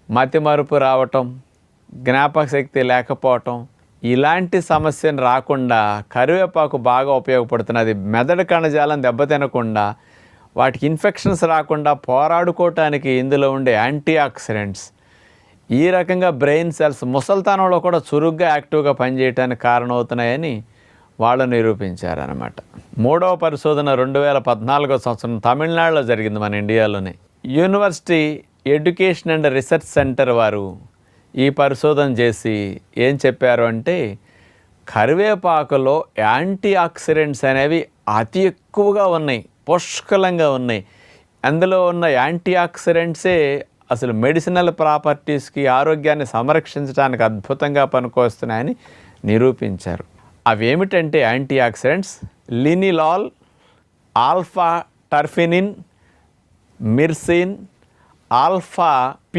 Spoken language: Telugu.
మతిమరుపు రావటం, జ్ఞాపక శక్తి లేకపోవటం, ఇలాంటి సమస్యను రాకుండా కరివేపాకు బాగా ఉపయోగపడుతున్నది. మెదడు కణజాలం దెబ్బతినకుండా, వాటికి ఇన్ఫెక్షన్స్ రాకుండా పోరాడుకోవటానికి ఇందులో ఉండే యాంటీ ఆక్సిడెంట్స్ ఈ రకంగా బ్రెయిన్ సెల్స్ ముసల్తనంలో కూడా చురుగ్గా యాక్టివ్గా పనిచేయడానికి కారణమవుతున్నాయని వాళ్ళు నిరూపించారనమాట. మూడవ పరిశోధన 2014 సంవత్సరం తమిళనాడులో జరిగింది, మన ఇండియాలోనే. University education and research centre వారు ఈ పరిశోధన చేసి ఏం చెప్పారు అంటే, కరివేపాకులో యాంటీ ఆక్సిడెంట్స్ అనేవి అతి ఎక్కువగా ఉన్నాయి, పుష్కలంగా ఉన్నాయి. అందులో ఉన్న యాంటీ ఆక్సిడెంట్సే అసలు మెడిసినల్ ప్రాపర్టీస్కి, ఆరోగ్యాన్ని సంరక్షించడానికి అద్భుతంగా పనికొస్తున్నాయని నిరూపించారు. అవేమిటంటే యాంటీ ఆక్సిడెంట్స్ లినిలాల్, ఆల్ఫా టర్ఫినిన్, మిర్సిన్, ఆల్ఫా